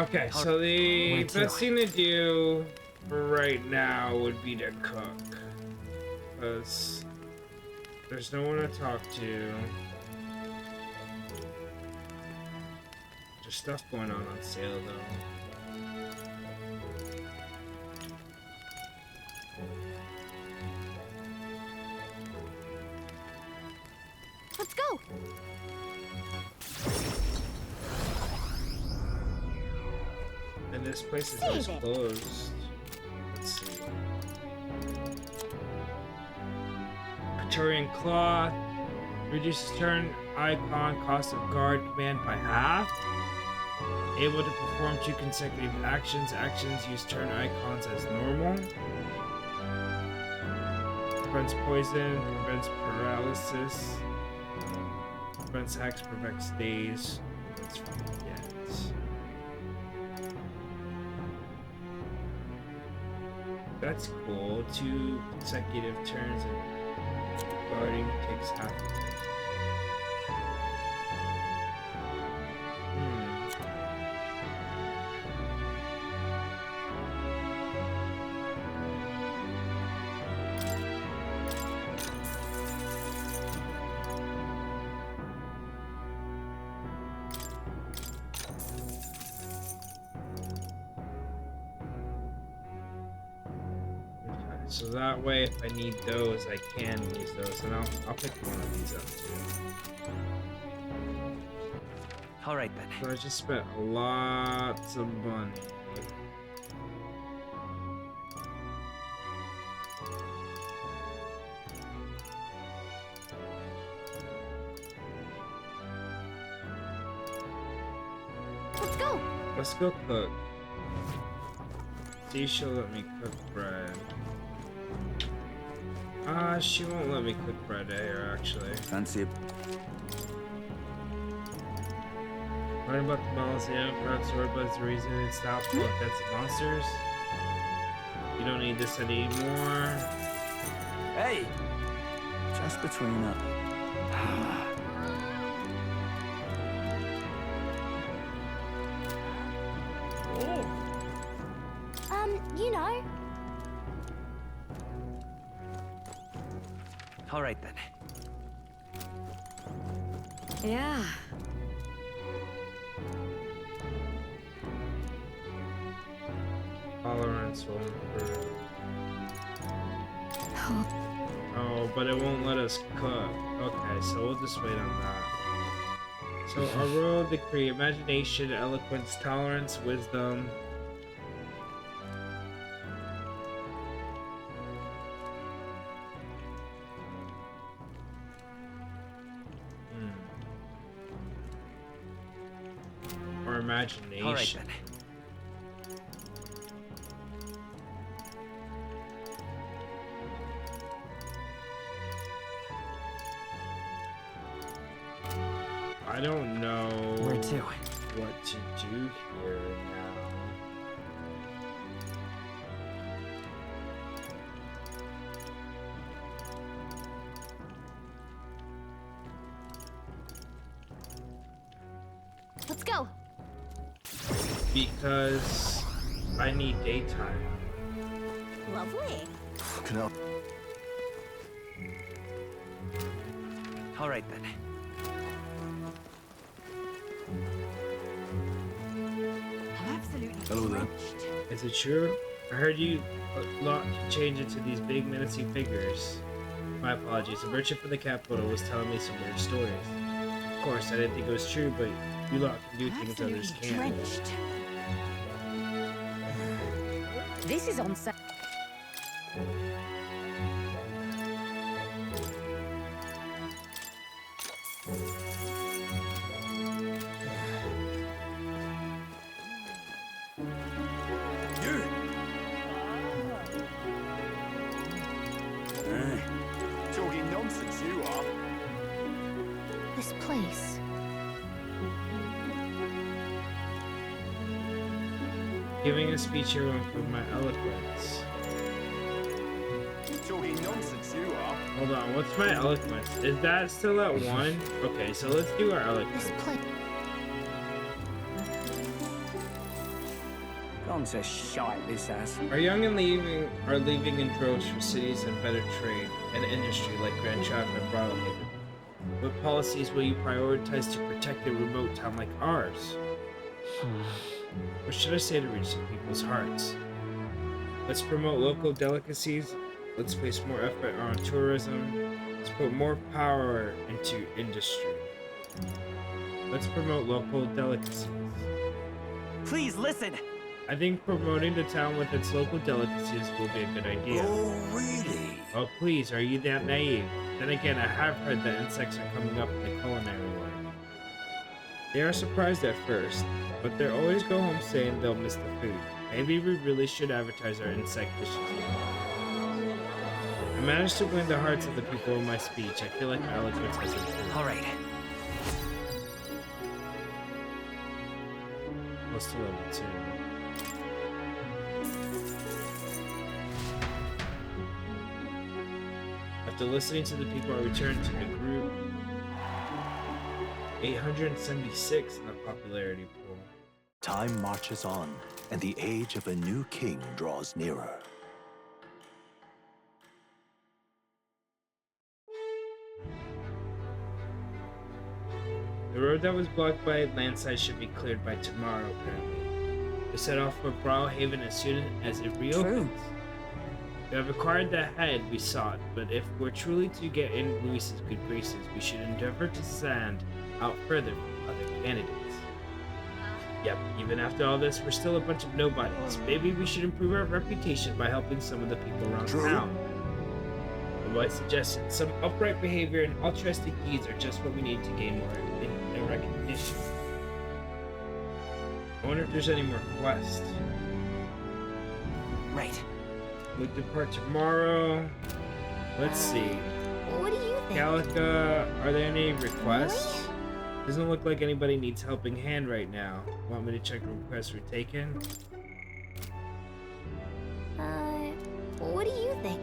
Okay, so the best thing to do for right now would be to cook. Because there's no one to talk to. There's stuff going on sale though. Let's go. And this place is always closed. Let's see. Praetorian cloth reduces turn icon cost of guard command by half. Able to perform 2 consecutive actions. Actions use turn icons as normal. Prevents poison, prevents paralysis, prevents hacks, prevents daze. Let's forget. That's cool. 2 consecutive turns and guarding takes half. So that way, if I need those, I can use those, and I'll pick one of these up too. All right then. So I just spent lots of money. Let's go. Let's go cook. See, she'll let me cook bread. She won't let me cook bread here, actually. Fancy it. Learn about the balance of the Emperor sword, but it's the reason it's stopped for offensive monsters. You don't need this anymore. Hey! Just between us. You know. All right then. Yeah. Tolerance will improve. Oh, but it won't let us cook. Okay, so we'll just wait on that. So our royal decree: imagination, eloquence, tolerance, wisdom. Or imagination. All right then. I don't know Where to? what to do here now. Let's go. Because I need daytime. Lovely. Fucking hell. All right then. I'm absolutely Hello there. drenched. Is it true? I heard you lot change into these big menacing figures. My apologies. The merchant from the capital was telling me some weird stories. Of course, I didn't think it was true, but you lot can do things others Absolutely can't. drenched. This is on sale. Talking nonsense, you are. This place. Giving a speech here will improve my eloquence. Talking nonsense, you are. Hold on, what's my eloquence? Is that still at 1? Okay, so let's do our eloquence. This place. Gone to shite, this has. Our young and are leaving in droves for cities and better trade and industry like Grand Traff and Brilehaven. What policies will you prioritize to protect a remote town like ours? What should I say to reach some people's hearts? Let's promote local delicacies. Let's place more effort on tourism. Let's put more power into industry. Let's promote local delicacies. Please listen. I think promoting the town with its local delicacies will be a good idea. Oh, really? Oh, please, are you that naive? Then again, I have heard that insects are coming up in the culinary world. They are surprised at first, but they always go home saying they'll miss the food. Maybe we really should advertise our insect dishes. I managed to win the hearts of the people in my speech. I feel like my eloquence has improved. All right. Close to level 2. After listening to the people, I returned to the group. 876 in the popularity pool. Time marches on, and the age of a new king draws nearer. The road that was blocked by a landslide should be cleared by tomorrow, apparently. We set off for Brilehaven as soon as it reopens. We have acquired the head we sought, but if we're truly to get in Luis's good graces, we should endeavor to stand out further from other candidates. Yep, even after all this, we're still a bunch of nobodies. Maybe we should improve our reputation by helping some of the people around town. A wise suggestion. Some upright behavior and altruistic deeds are just what we need to gain more in recognition. I wonder if there's any more quests. Right. We depart tomorrow. Let's see. What do you think? Gallica, are there any requests? Doesn't look like anybody needs helping hand right now. Want me to check requests were taken? What do you think?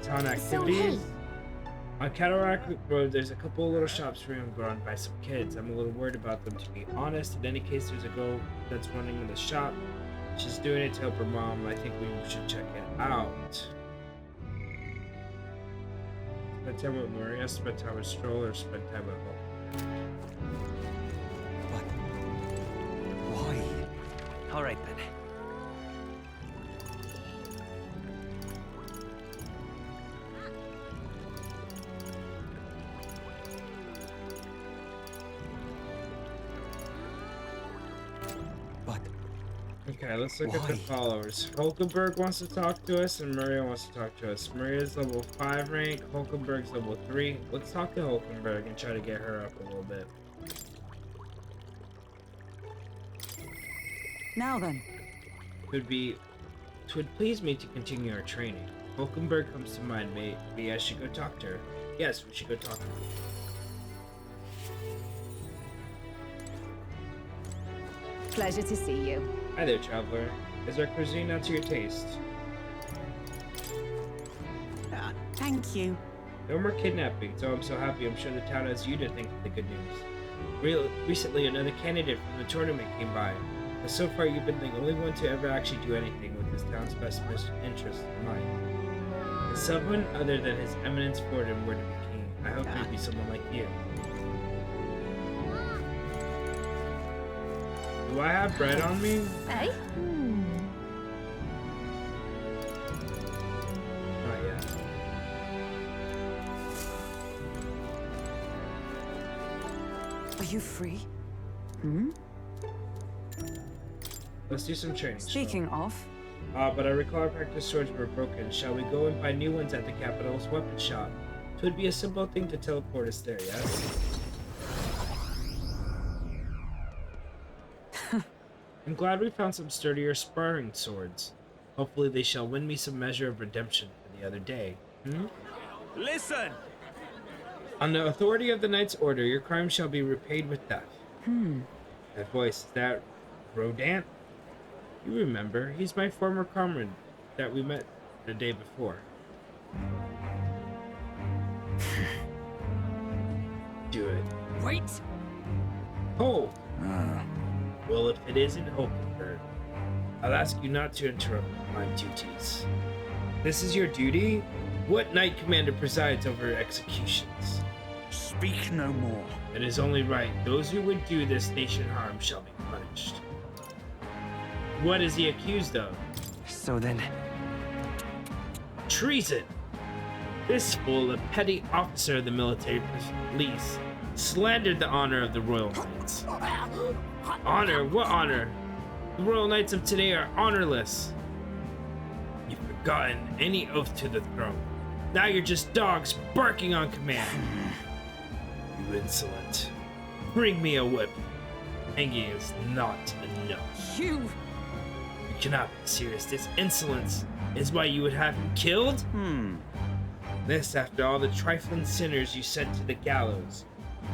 Town activities. On Cataract Road, there's a couple little shops run by some kids. I'm a little worried about them, to be honest. In any case, there's a girl that's running in the shop. She's doing it to help her mom. I think we should check it out. Spend time with Maria, spend time with Stroller, spend time at home. But why? All right then. But Okay, let's look at the Why? followers. Hulkenberg wants to talk to us, and Maria wants to talk to us. Maria's level 5 rank, Hulkenberg's level 3. Let's talk to Hulkenberg and try to get her up a little bit. now then, Twould please me to continue our training. Hulkenberg comes to mind. Maybe I should go talk to her. Yes, we should go talk to her. Pleasure to see you. Hi there, traveler. Is our cuisine not to your taste? thank you. No more kidnapping, so I'm so happy. I'm sure the town has you to thank for the good news. Recently, another candidate from the tournament came by, but so far you've been the only one to ever actually do anything with this town's best interest in mind. If someone other than His Eminence Fordham were to be king, I hope it'd be someone like you. Do I have bread on me? Eh? Not yet. Are you free? Let's do some training. Speaking of, But I recall our practice swords were broken. Shall we go and buy new ones at the capital's weapon shop? It would be a simple thing to teleport us there, yes? I'm glad we found some sturdier sparring swords. Hopefully they shall win me some measure of redemption for the other day. Listen! On the authority of the Knight's Order, your crime shall be repaid with death. That voice, is that Rodant? You remember, he's my former comrade that we met the day before. Do it. wait. Oh! Well, if it isn't Hulkenberg, I'll ask you not to interrupt my duties. This is your duty? What Knight Commander presides over executions? Speak no more. It is only right. Those who would do this nation harm shall be punished. What is he accused of? So then, Treason! This fool, a petty officer of the military police, slandered the honor of the Royal Knights. Honor? What honor? The Royal Knights of today are honorless. You've forgotten any oath to the throne. Now you're just dogs barking on command. You insolent. Bring me a whip. Hanging is not enough. You! You cannot be serious. This insolence is why you would have him killed? This after all the trifling sinners you sent to the gallows.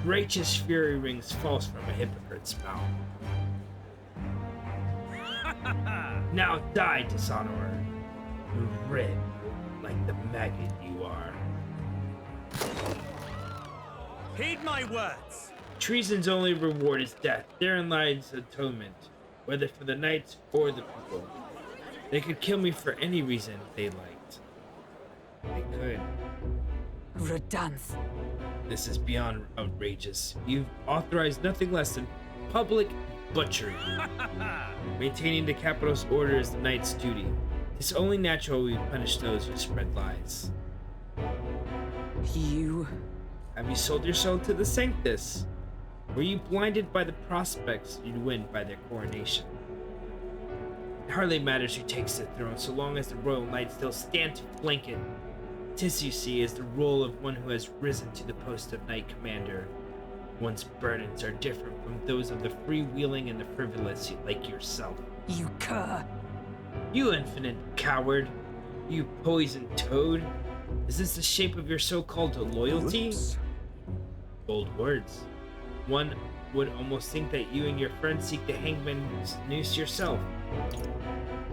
Righteous fury rings false from a hypocrite's mouth. Now die, dishonorer. Red like the maggot you are. heed my words. Treason's only reward is death. Therein lies atonement, whether for the knights or the people. They could kill me for any reason they liked. They could. Redanth. This is beyond outrageous. You've authorized nothing less than public butchery. Maintaining the capital's order is the knight's duty. It's only natural we punish those who spread lies. You... Have you sold your soul to the Sanctus? Were you blinded by the prospects you'd win by their coronation? It hardly matters who takes the throne, so long as the royal knights still stand to flank it. This, you see, is the role of one who has risen to the post of Knight Commander. One's burdens are different from those of the freewheeling and the frivolous like yourself. you cur. You infinite coward! You poisoned toad! Is this the shape of your so-called loyalty? Whoops. Bold words. One would almost think that you and your friends seek the hangman's noose yourself.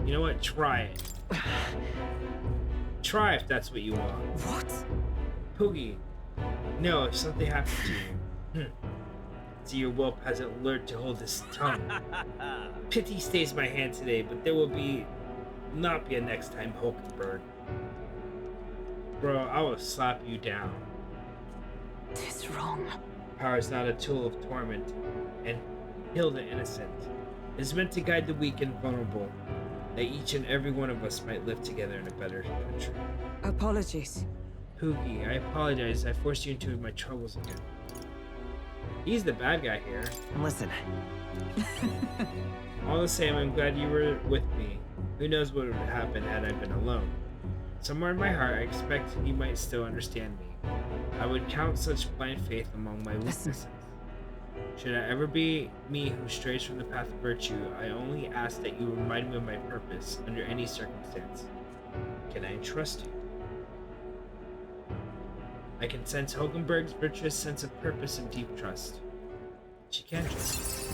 You know what? Try it. Try if that's what you want. What? Poogie, no, if something happened to you. See, your whelp hasn't learned to hold his tongue. Pity stays my hand today, but there will not be a next time, Hulkenberg. Bro, I will slap you down. Tis wrong. Power is not a tool of torment, and heal the innocent. It is meant to guide the weak and vulnerable, that each and every one of us might live together in a better country. Apologies. Poogie, I apologize. I forced you into my troubles again. He's the bad guy here. Listen, All the same, I'm glad you were with me. Who knows what would have happened had I been alone. Somewhere in my heart, I expect you might still understand me. I would count such blind faith among my weaknesses. Should I ever be me who strays from the path of virtue, I only ask that you remind me of my purpose under any circumstance. Can I trust you? I can sense Hulkenberg's virtuous sense of purpose and deep trust. She can trust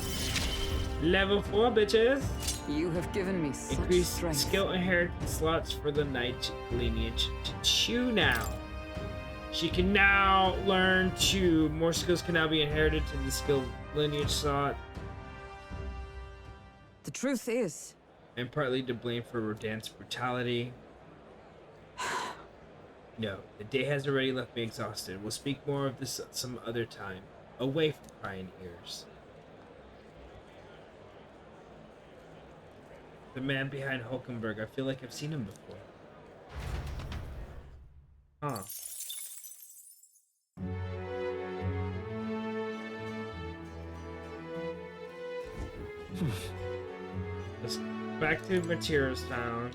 me. Level 4, bitches! You have given me such Increased strength. skill inheritance slots for the knight lineage to chew now. She can now learn to. More skills can now be inherited to the skill lineage slot. The truth is, And partly to blame for Rodan's brutality. No, the day has already left me exhausted. We'll speak more of this some other time, away from prying ears. The man behind Hulkenberg, I feel like I've seen him before. Huh. Let's back to Materials Town.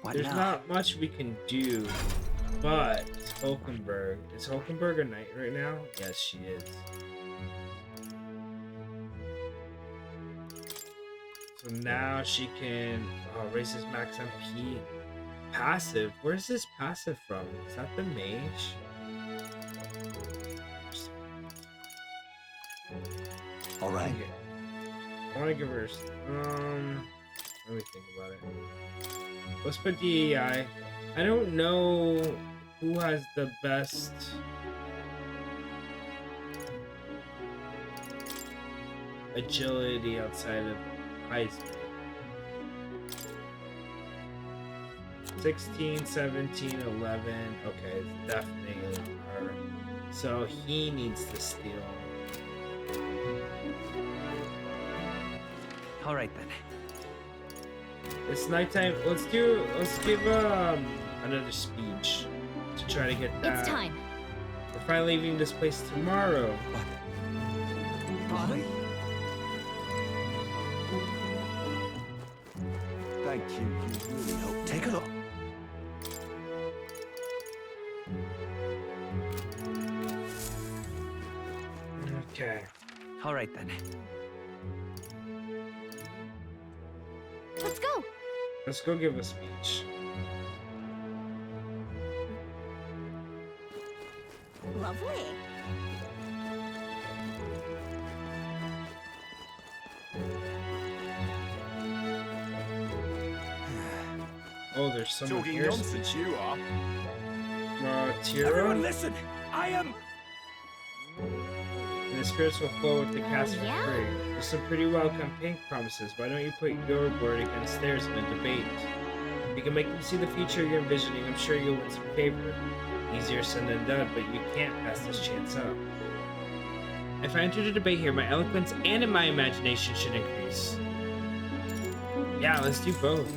what There's now? not much we can do, but Hulkenberg. Is Hulkenberg a knight right now? Yes, she is. So now she can raise his max MP. Passive. Where's this passive from? Is that the mage? All right. I want to give her. Let me think about it. Let's put DEI. I don't know who has the best. Agility outside of Heisman. 16, 17, 11. Okay, it's definitely her. So he needs to steal. All right then. It's nighttime. Let's give another speech to try to get that. It's time. We're finally leaving this place tomorrow. Barley? Thank you. You really helped. Take a look. Okay. All right then. Let's go. Let's go give a speech. Lovely. Oh, there's someone Talking here. nonsense, you are. Tira. Everyone listen! I am... And the spirits will flow with the cast for yeah? free. There's some pretty welcome pink promises. Why don't you put your word against theirs in a debate? If you can make them see the future you're envisioning, I'm sure you'll win some favor. Easier said than done, but you can't pass this chance up. If I entered a debate here, my eloquence and my imagination should increase. Yeah, let's do both.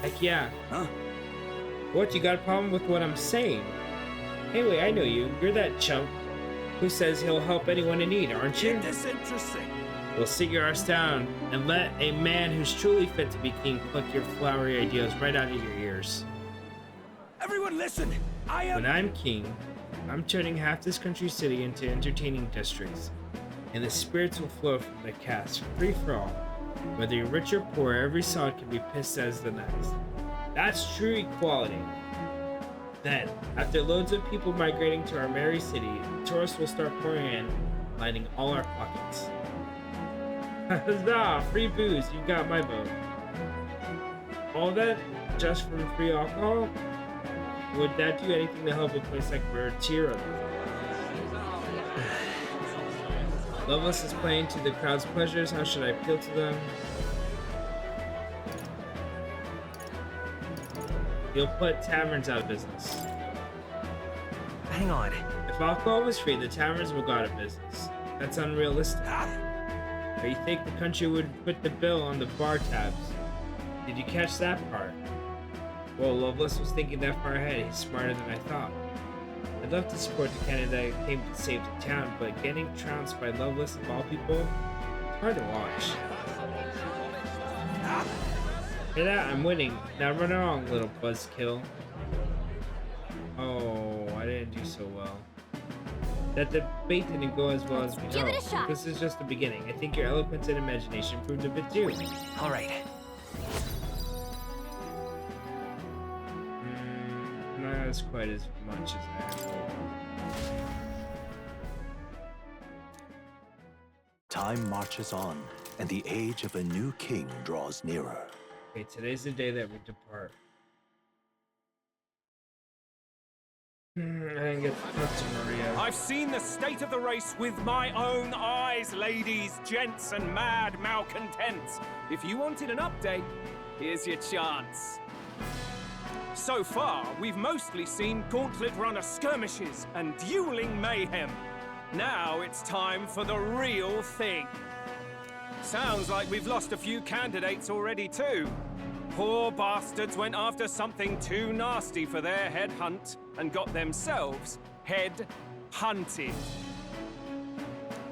Heck yeah. Huh? What, you got a problem with what I'm saying? Hey, wait, I know you. You're that chump who says he'll help anyone in need, aren't you? Disinteresting. Well, sit your ass down and let a man who's truly fit to be king pluck your flowery ideas right out of your ears. Everyone listen! I am... When I'm king, I'm turning half this country city into entertaining districts, and the spirits will flow from the cast, free for all. Whether you're rich or poor, every sod can be pissed as the next. That's true equality. Then, after loads of people migrating to our merry city, tourists will start pouring in, lining all our pockets. Huzzah! Free booze, you got my vote. All that just from free alcohol? Would that do anything to help a place like Tira? Loveless is playing to the crowd's pleasures. How should I appeal to them? You'll put taverns out of business. Hang on. If alcohol was free, the taverns will go out of business. That's unrealistic. Or you think the country would put the bill on the bar tabs? Did you catch that part? Well, Loveless was thinking that far ahead. He's smarter than I thought. I'd love to support the candidate that came to save the town, but getting trounced by Loveless of all people, it's hard to watch. Hear that? I'm winning. Now run along, little buzzkill. Oh, I didn't do so well. That debate didn't go as well as we Give it a hoped. shot. This is just the beginning. I think your eloquence and imagination proved a bit too. All right. Not as quite as much as I had hoped. Time marches on, and the age of a new king draws nearer. Okay, today's the day that we depart. I didn't get to talk to Maria. I've seen the state of the race with my own eyes, ladies, gents, and mad malcontents. If you wanted an update, here's your chance. So far, we've mostly seen gauntlet runner skirmishes and dueling mayhem. Now it's time for the real thing. Sounds like we've lost a few candidates already too. Poor bastards went after something too nasty for their head hunt and got themselves head hunted.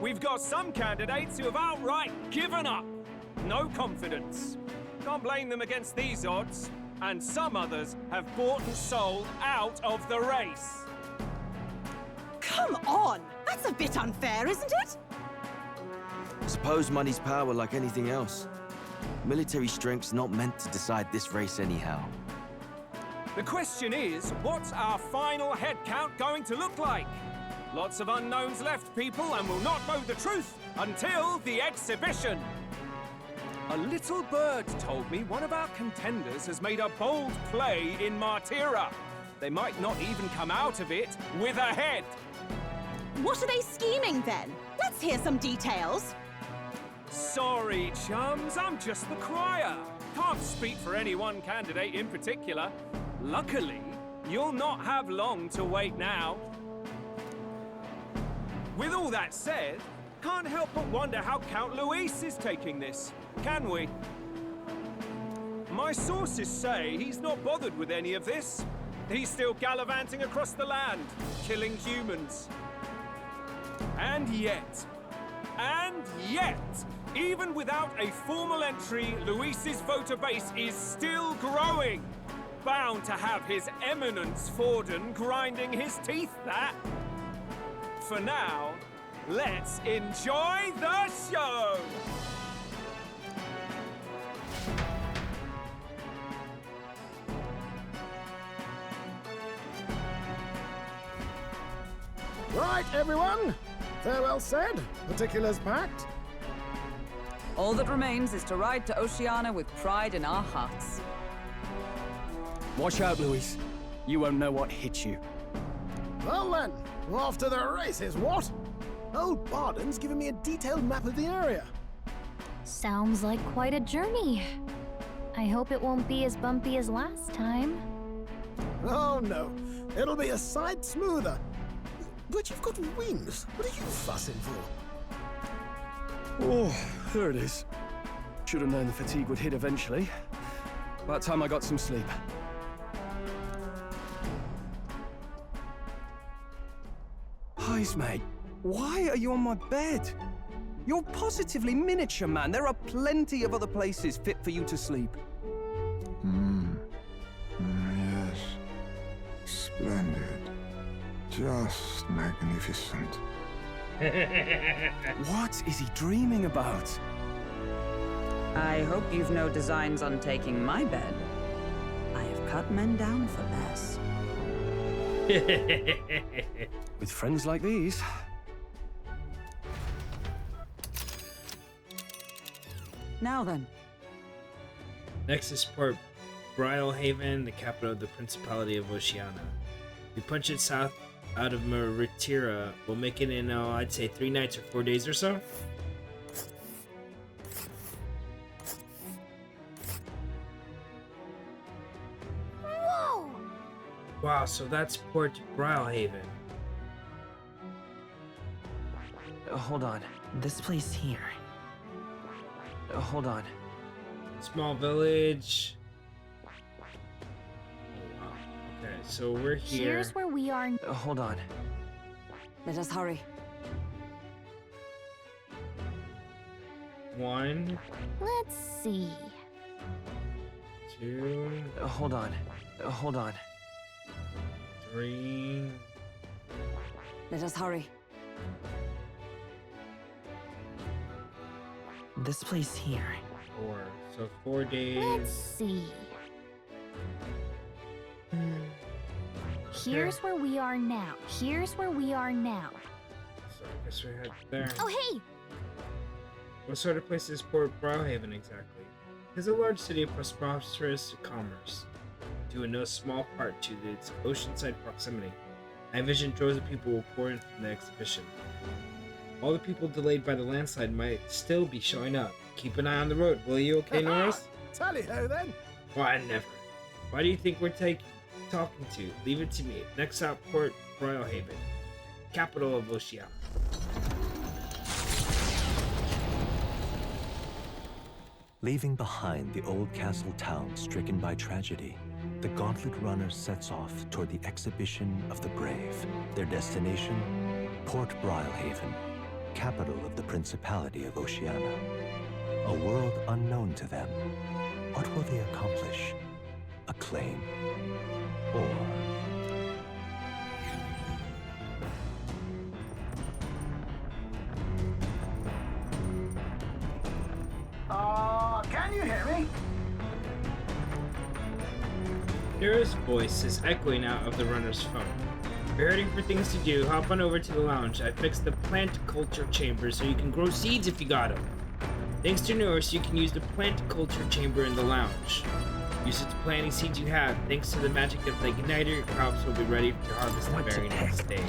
We've got some candidates who have outright given up. No confidence. Can't blame them against these odds. And some others have bought and sold out of the race. Come on! That's a bit unfair, isn't it? Suppose money's power like anything else. Military strength's not meant to decide this race anyhow. The question is, what's our final head count going to look like? Lots of unknowns left, people, and we'll not know the truth until the exhibition. A little bird told me one of our contenders has made a bold play in Martira. They might not even come out of it with a head. What are they scheming then? Let's hear some details. Sorry, chums, I'm just the crier. Can't speak for any one candidate in particular. Luckily, you'll not have long to wait now. With all that said, can't help but wonder how Count Luis is taking this, can we? My sources say he's not bothered with any of this. He's still gallivanting across the land, killing humans. And yet, even without a formal entry, Luis's voter base is still growing. Bound to have His Eminence Forden grinding his teeth, that. For now, let's enjoy the show! Right, everyone. Farewell said, particulars packed. All that remains is to ride to Oceania with pride in our hearts. Watch out, Luis. You won't know what hit you. Well then, off to the races, what? Old Barden's given me a detailed map of the area. Sounds like quite a journey. I hope it won't be as bumpy as last time. Oh no, it'll be a sight smoother. But you've got wings. What are you fussing for? Oh, there it is. Should have known the fatigue would hit eventually. About time I got some sleep. Heis, mate. Why are you on my bed? You're positively miniature, man. There are plenty of other places fit for you to sleep. Yes. Splendid. Just magnificent. What is he dreaming about? I hope you've no designs on taking my bed. I have cut men down for less. With friends like these. Now then. Next is Port Brilehaven, the capital of the Principality of Oceania. We punch it south out of Maritira. We'll make it in, I'd say 3 nights or 4 days or so. Whoa! Wow, so that's Port Brilehaven. Hold on. This place here. Hold on. Small village. Oh, wow. Okay, so we're here. Here's where we are. Hold on. Let us hurry. 1, Let's see. 2, Hold on. Hold on. 3. Let us hurry. This place here. 4. So 4 days. Let's see. Here's where we are now. Here's where we are now. So I guess we head there. Oh, hey! What sort of place is Port Brilehaven exactly? It is a large city of prosperous commerce, due in no small part to its oceanside proximity. I envision droves of people will pour in from the exhibition. All the people delayed by the landslide might still be showing up. Keep an eye on the road, will you, okay, Norris? Tally-ho then. Why, never. Why do you think we're talking to? Leave it to me. Next out, Port Brilehaven, capital of Oceania. Leaving behind the old castle town stricken by tragedy, the Gauntlet Runner sets off toward the exhibition of the brave. Their destination, Port Brilehaven, capital of the Principality of Oceania. A world unknown to them. What will they accomplish? Acclaim? Or... Can you hear me? Kira's voice is echoing out of the runner's phone. If you're hurting for things to do, hop on over to the lounge. I fixed the plant culture chamber so you can grow seeds if you got them. Thanks to Norris, you can use the plant culture chamber in the lounge. Use it to plant any seeds you have. Thanks to the magic of the igniter, your crops will be ready to harvest the very next day.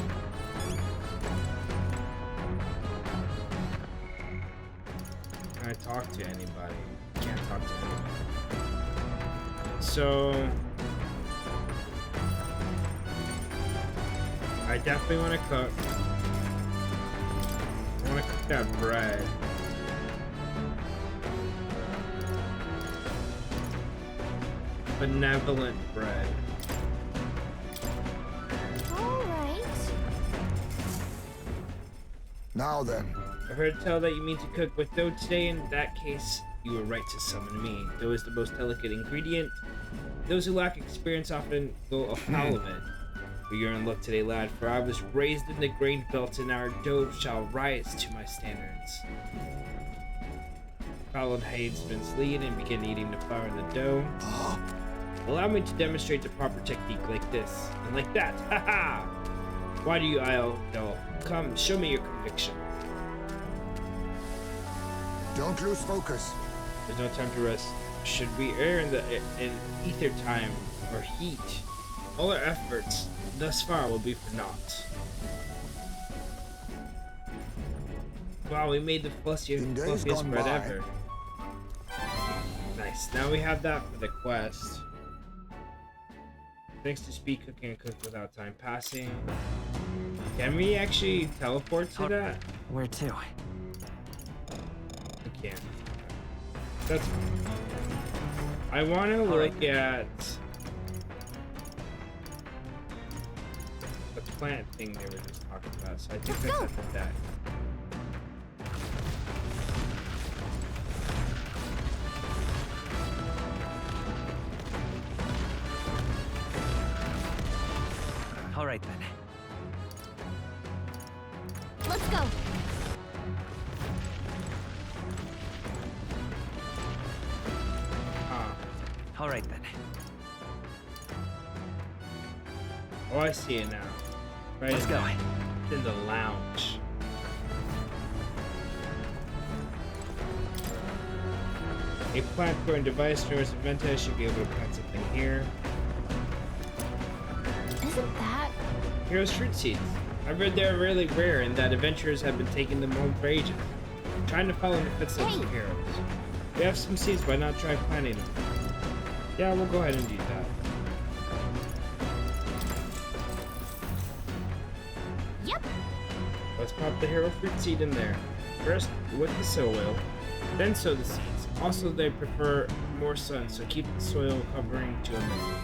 Can I talk to anybody? Can't talk to anybody. So I definitely want to cook. I want to cook that bread. Benevolent bread. All right. Now then. I've heard tell that you mean to cook with dough today. In that case, you were right to summon me. Dough is the most delicate ingredient. Those who lack experience often go afoul of it. But you're in luck today, lad, for I was raised in the grain belt, and our dough shall rise to my standards. Followed Haidsman's lead and began eating the flour and the dough. Allow me to demonstrate the proper technique like this, and like that. Haha! Why do you idle? Come, show me your conviction. Don't lose focus. There's no time to rest. Should we err in ether time or heat, all our efforts thus far will be for naught. Wow, we made the fluffiest bread ever. Nice. Now we have that for the quest. Thanks to speed cooking and cook without time passing. Can we actually teleport to that? Where to? We can't. That's fine. I want to look at the plant thing they were just talking about, so I think that's at the deck. All right then. Let's go. All right then. Oh, I see it now. Right. Let's go. In the lounge. A plant growing device knows ReFantazio should be able to plant something here. Isn't that? Heroes fruit seeds. I've read they're really rare and that adventurers have been taking them home for ages. Trying to follow in the footsteps of heroes. We have some seeds, why not try planting them? Yeah, we'll go ahead and do that. Yep. Let's pop the hero fruit seed in there. First, with the soil, then sow the seeds. Also, they prefer more sun, so keep the soil covering to a minimum.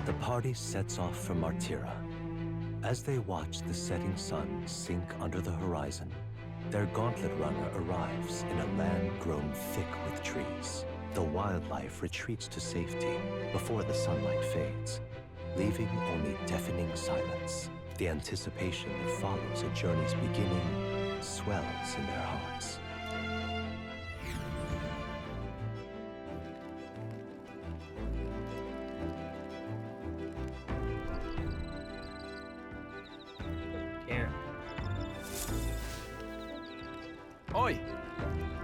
The party sets off for Martira. As they watch the setting sun sink under the horizon, their gauntlet runner arrives in a land grown thick with trees. The wildlife retreats to safety before the sunlight fades, leaving only deafening silence. The anticipation that follows a journey's beginning swells in their hearts. Oi!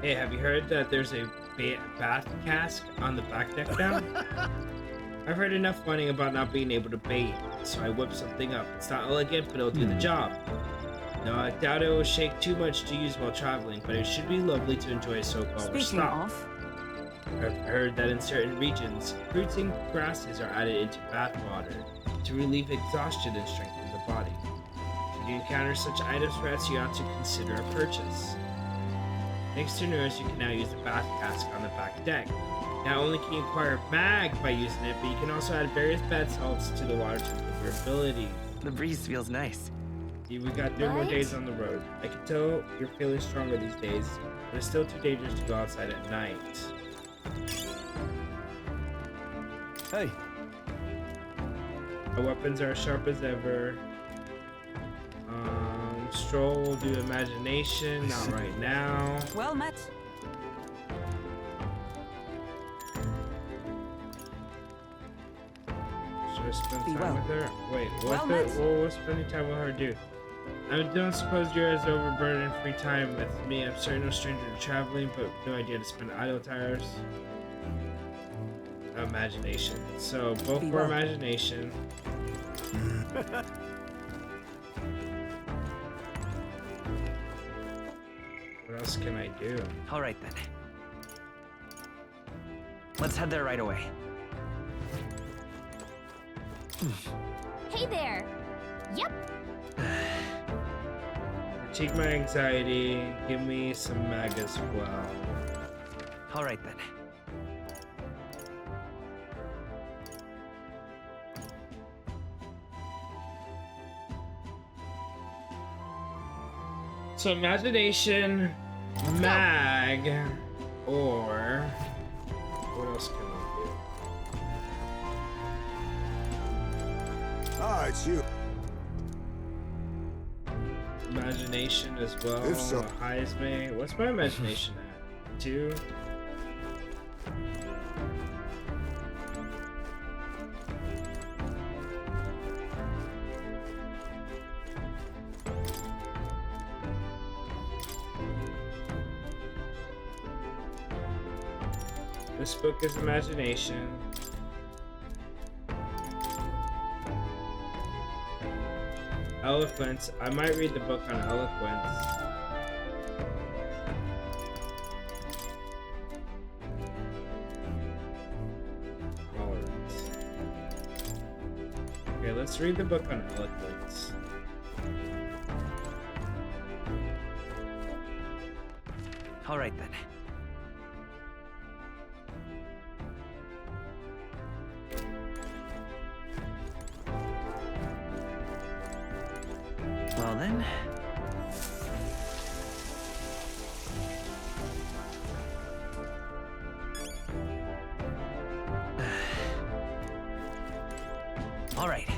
Hey, have you heard that there's a bath cask on the back deck down? I've heard enough whining about not being able to bathe, so I whipped something up. It's not elegant, but it'll do the job. No, I doubt it will shake too much to use while traveling, but it should be lovely to enjoy so while we're stopped. I've heard that in certain regions, fruits and grasses are added into bath water to relieve exhaustion and strengthen the body. If you encounter such items, perhaps you ought to consider a purchase. Next to nurse, you can now use the bath cask on the back deck. Not only can you acquire mag by using it, but you can also add various bath salts to the water to improve your ability. The breeze feels nice. We got 3 more days on the road. I can tell you're feeling stronger these days, but it's still too dangerous to go outside at night. Hey. Our weapons are as sharp as ever. Stroll will do imagination, not right now. Well met. Should I spend time with her? Wait, what will spending time with her do? I don't suppose you're as overburdened in free time as me. I'm certainly no stranger to traveling, but no idea to spend idle tires. Imagination. So, both for imagination. What else can I do? All right then. Let's head there right away. Hey there. Yep. Take my anxiety. Give me some mag as well. All right then. So imagination, mag, or what else can we do? Ah, it's you. Imagination as well. If so. Highest me. What's my imagination at? 2. This book is imagination. Eloquence. I might read the book on eloquence. Tolerance. Okay, let's read the book on eloquence. All right then. Well then. All right.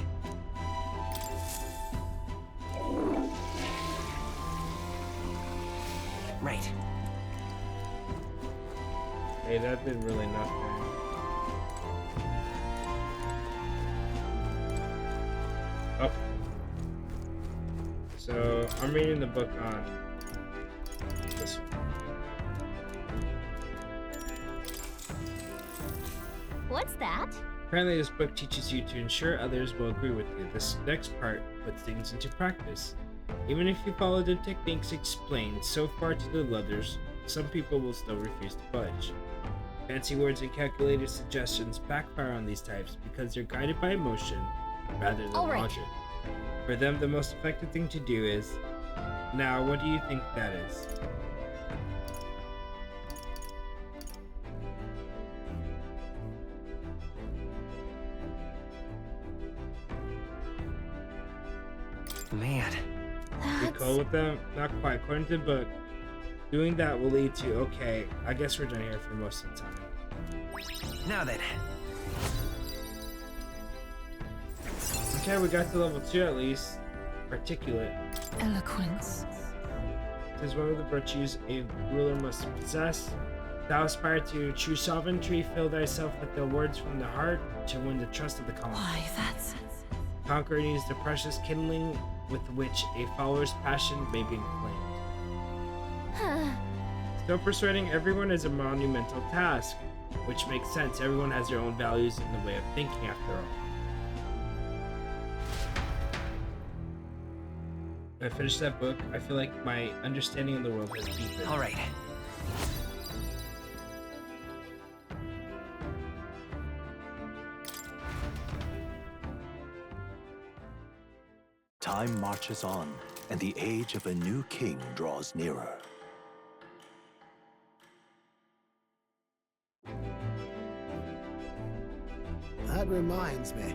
Right. Hey, that did really nothing. Okay. So, I'm reading the book on this one. What's that? Apparently, this book teaches you to ensure others will agree with you. This next part puts things into practice. Even if you follow the techniques explained so far to the others, some people will still refuse to budge. Fancy words and calculated suggestions backfire on these types because they're guided by emotion rather than logic. For them, the most effective thing to do is, now, what do you think that is? Man. Be cool with them? Not quite. According to the book, doing that will lead to, okay, I guess we're done here for most of the time. Now then. Okay, we got to level 2 at least. Articulate. Eloquence. It is one of the virtues a ruler must possess. Thou aspire to true sovereignty, fill thyself with the words from the heart to win the trust of the common. Why, that's... Conquering is the precious kindling with which a follower's passion may be inflamed. Still persuading everyone is a monumental task, which makes sense. Everyone has their own values and the way of thinking after all. When I finish that book, I feel like my understanding of the world has deepened. All right. Time marches on, and the age of a new king draws nearer. That reminds me.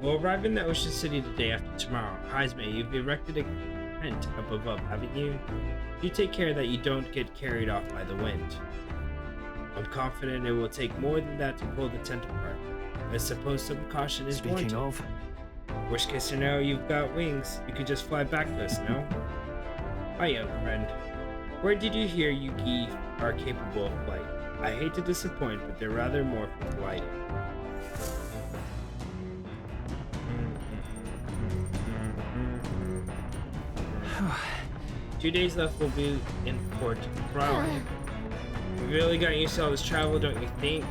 We'll arrive in the Ocean City the day after tomorrow. Haizme, you've erected a tent up above, haven't you? You take care that you don't get carried off by the wind. I'm confident it will take more than that to pull the tent apart. I suppose some caution is warranted. Speaking of, Worst case scenario, you've got wings. You could just fly back to us, no? Hi, young friend. Where did you hear Yuki are capable of flight? I hate to disappoint, but they're rather more for gliding. Two days left, we'll be in Port Brilehaven. We really got used to all this travel, don't you think?